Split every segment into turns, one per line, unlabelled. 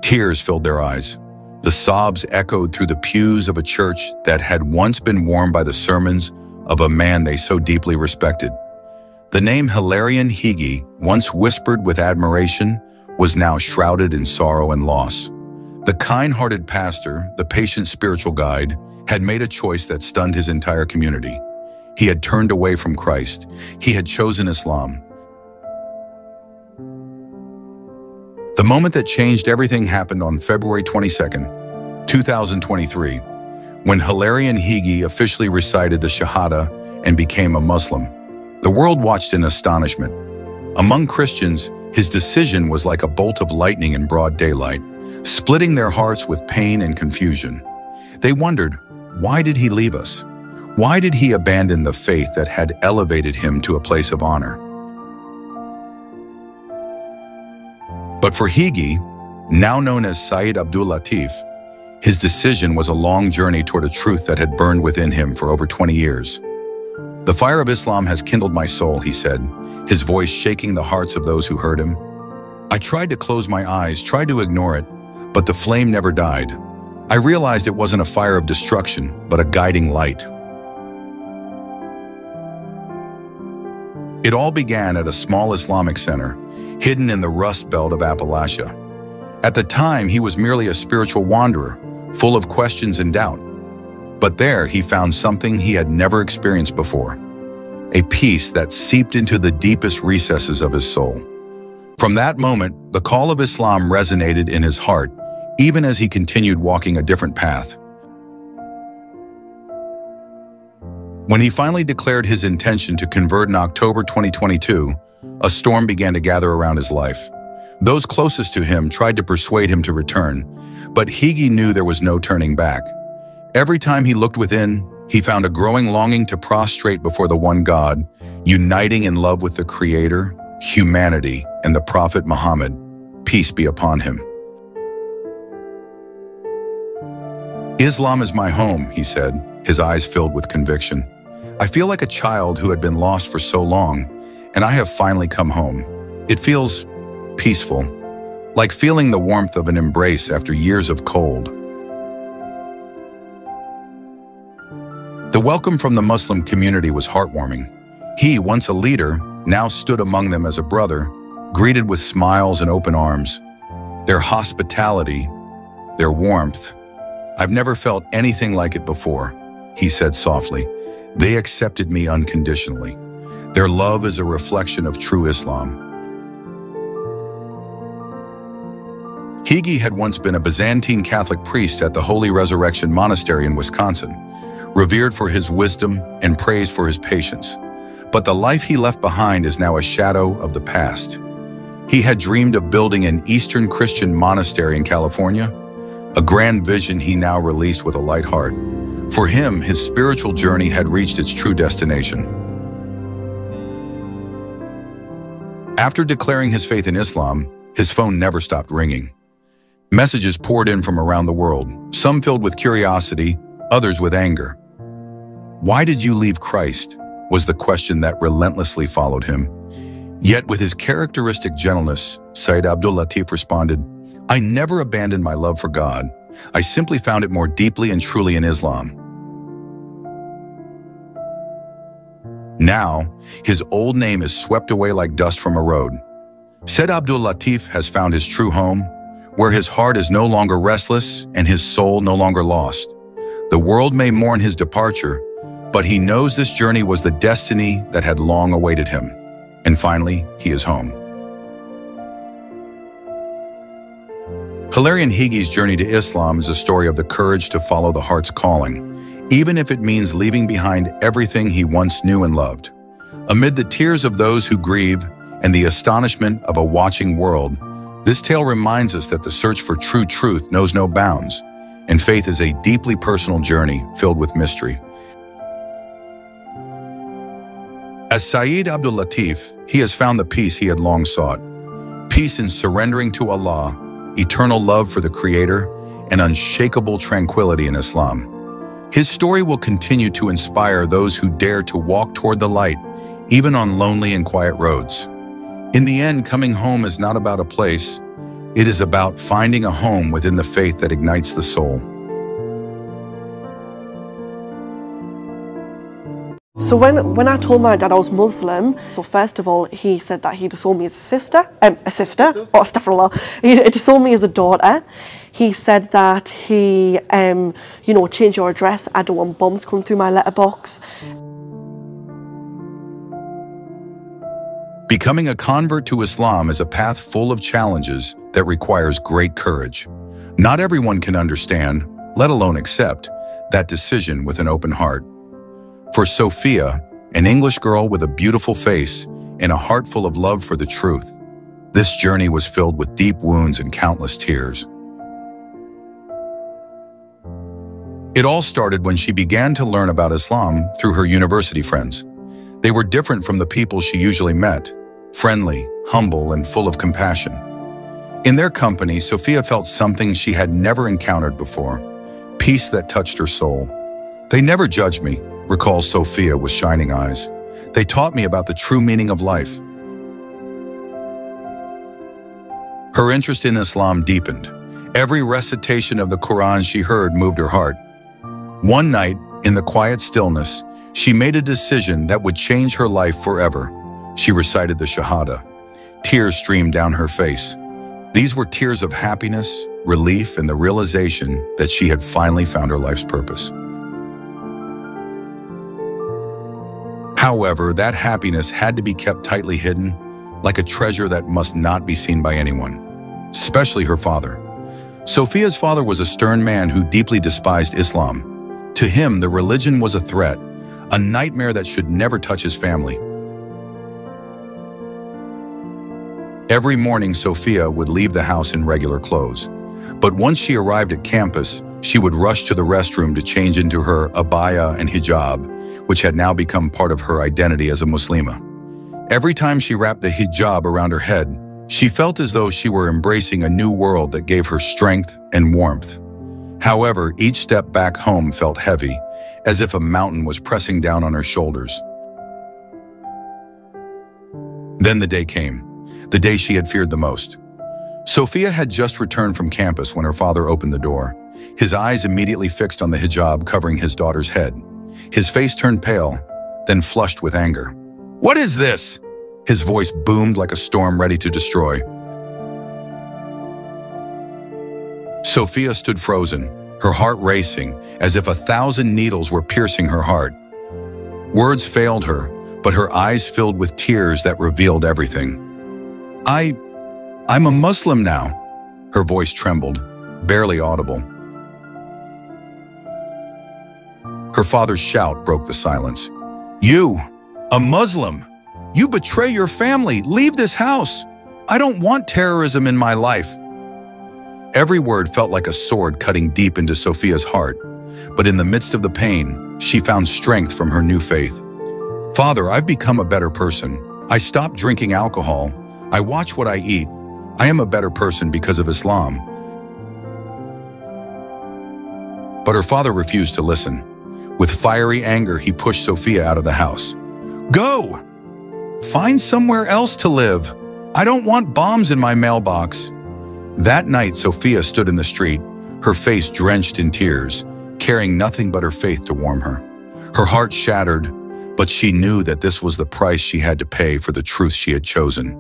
Tears filled their eyes. The sobs echoed through the pews of a church that had once been warmed by the sermons of a man they so deeply respected. The name Hilarion Heagy, once whispered with admiration, was now shrouded in sorrow and loss. The kind-hearted pastor, the patient spiritual guide, had made a choice that stunned his entire community. He had turned away from Christ. He had chosen Islam. The moment that changed everything happened on February 22nd, 2023, when Hilarion Heagy officially recited the shahada and became a Muslim. The world watched in astonishment. Among Christians, his decision was like a bolt of lightning in broad daylight, splitting their hearts with pain and confusion. They wondered, why did he leave us? Why did he abandon the faith that had elevated him to a place of honor? But for Heagy, now known as Said Abdul Latif, his decision was a long journey toward a truth that had burned within him for over 20 years. "The fire of Islam has kindled my soul," he said, his voice shaking the hearts of those who heard him. "I tried to close my eyes, tried to ignore it, but the flame never died. I realized it wasn't a fire of destruction, but a guiding light." It all began at a small Islamic center, hidden in the Rust Belt of Appalachia. At the time, he was merely a spiritual wanderer, full of questions and doubt. But there, he found something he had never experienced before, a peace that seeped into the deepest recesses of his soul. From that moment, the call of Islam resonated in his heart, even as he continued walking a different path. When he finally declared his intention to convert in October 2022, a storm began to gather around his life. Those closest to him tried to persuade him to return, but Heagy knew there was no turning back. Every time he looked within, he found a growing longing to prostrate before the one God, uniting in love with the Creator, humanity, and the Prophet Muhammad, peace be upon him. "Islam is my home," he said, his eyes filled with conviction. "I feel like a child who had been lost for so long, and I have finally come home. It feels peaceful, like feeling the warmth of an embrace after years of cold." The welcome from the Muslim community was heartwarming. He, once a leader, now stood among them as a brother, greeted with smiles and open arms. Their hospitality, their warmth, "I've never felt anything like it before," he said softly. "They accepted me unconditionally. Their love is a reflection of true Islam." Heagy had once been a Byzantine Catholic priest at the Holy Resurrection Monastery in Wisconsin, revered for his wisdom and praised for his patience. But the life he left behind is now a shadow of the past. He had dreamed of building an Eastern Christian monastery in California, a grand vision he now released with a light heart. For him, his spiritual journey had reached its true destination. After declaring his faith in Islam, his phone never stopped ringing. Messages poured in from around the world, some filled with curiosity, others with anger. "Why did you leave Christ?" was the question that relentlessly followed him. Yet with his characteristic gentleness, Said Abdul Latif responded, "I never abandoned my love for God. I simply found it more deeply and truly in Islam." Now, his old name is swept away like dust from a road. Said Abdul Latif has found his true home, where his heart is no longer restless and his soul no longer lost. The world may mourn his departure, but he knows this journey was the destiny that had long awaited him. And finally, he is home. Hilarion Heagy's journey to Islam is a story of the courage to follow the heart's calling, even if it means leaving behind everything he once knew and loved. Amid the tears of those who grieve and the astonishment of a watching world, this tale reminds us that the search for true truth knows no bounds, and faith is a deeply personal journey filled with mystery. As Said Abdul Latif, he has found the peace he had long sought. Peace in surrendering to Allah, eternal love for the Creator, and unshakable tranquility in Islam. His story will continue to inspire those who dare to walk toward the light, even on lonely and quiet roads. In the end, coming home is not about a place, It is about finding a home within the faith that ignites the soul.
So when I told my dad I was Muslim, so first of all, he said that he disowned me as a sister, or astaghfirullah, he disowned me as a daughter. He said that he, you know, change your address, I don't want bombs coming through my letterbox.
Becoming a convert to Islam is a path full of challenges that requires great courage. Not everyone can understand, let alone accept, that decision with an open heart. For Sophia, an English girl with a beautiful face and a heart full of love for the truth, this journey was filled with deep wounds and countless tears. It all started when she began to learn about Islam through her university friends. They were different from the people she usually met, friendly, humble, and full of compassion. In their company, Sophia felt something she had never encountered before, peace that touched her soul. They never judged me, recalls Sophia with shining eyes. They taught me about the true meaning of life. Her interest in Islam deepened. Every recitation of the Quran she heard moved her heart. One night, in the quiet stillness, she made a decision that would change her life forever. She recited the shahada. Tears streamed down her face. These were tears of happiness, relief, and the realization that she had finally found her life's purpose. However, that happiness had to be kept tightly hidden, like a treasure that must not be seen by anyone, especially her father. Sophia's father was a stern man who deeply despised Islam. To him, the religion was a threat, a nightmare that should never touch his family. Every morning, Sophia would leave the house in regular clothes. But once she arrived at campus, she would rush to the restroom to change into her abaya and hijab, which had now become part of her identity as a Muslima. Every time she wrapped the hijab around her head, she felt as though she were embracing a new world that gave her strength and warmth. However, each step back home felt heavy, as if a mountain was pressing down on her shoulders. Then the day came, the day she had feared the most. Sophia had just returned from campus when her father opened the door, his eyes immediately fixed on the hijab covering his daughter's head. His face turned pale, then flushed with anger. "What is this?" His voice boomed like a storm ready to destroy. Sophia stood frozen, her heart racing, as if 1,000 needles were piercing her heart. Words failed her, but her eyes filled with tears that revealed everything. I'm a Muslim now." Her voice trembled, barely audible. Her father's shout broke the silence. "You, a Muslim! You betray your family! Leave this house! I don't want terrorism in my life!" Every word felt like a sword cutting deep into Sophia's heart, but in the midst of the pain, she found strength from her new faith. "Father, I've become a better person. I stopped drinking alcohol. I watch what I eat. I am a better person because of Islam." But her father refused to listen. With fiery anger, he pushed Sophia out of the house. "Go! Find somewhere else to live. I don't want bombs in my mailbox." That night, Sophia stood in the street, her face drenched in tears, carrying nothing but her faith to warm her. Her heart shattered, but she knew that this was the price she had to pay for the truth she had chosen.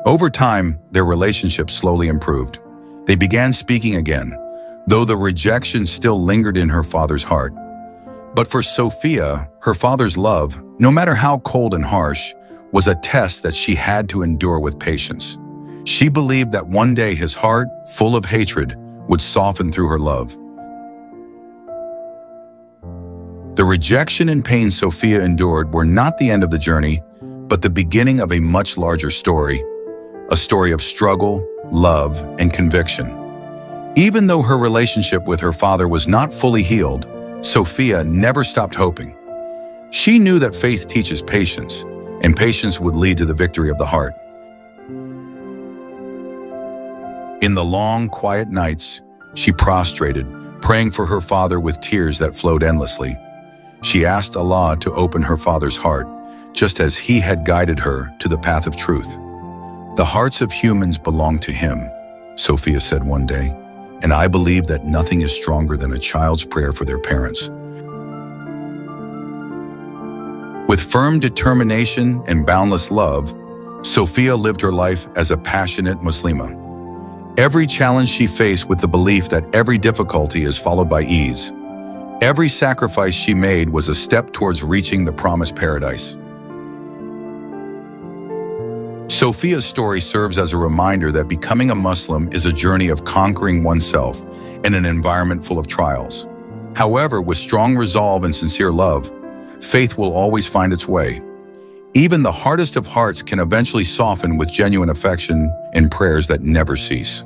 Over time, their relationship slowly improved. They began speaking again, though the rejection still lingered in her father's heart. But for Sophia, her father's love, no matter how cold and harsh, was a test that she had to endure with patience. She believed that one day his heart, full of hatred, would soften through her love. The rejection and pain Sophia endured were not the end of the journey, but the beginning of a much larger story, a story of struggle, love, and conviction. Even though her relationship with her father was not fully healed, Sophia never stopped hoping. She knew that faith teaches patience, and patience would lead to the victory of the heart. In the long, quiet nights, she prostrated, praying for her father with tears that flowed endlessly. She asked Allah to open her father's heart, just as He had guided her to the path of truth. "The hearts of humans belong to him," Sophia said one day, "and I believe that nothing is stronger than a child's prayer for their parents." With firm determination and boundless love, Sophia lived her life as a passionate Muslima. Every challenge she faced with the belief that every difficulty is followed by ease. Every sacrifice she made was a step towards reaching the promised paradise. Sophia's story serves as a reminder that becoming a Muslim is a journey of conquering oneself in an environment full of trials. However, with strong resolve and sincere love, faith will always find its way. Even the hardest of hearts can eventually soften with genuine affection and prayers that never cease.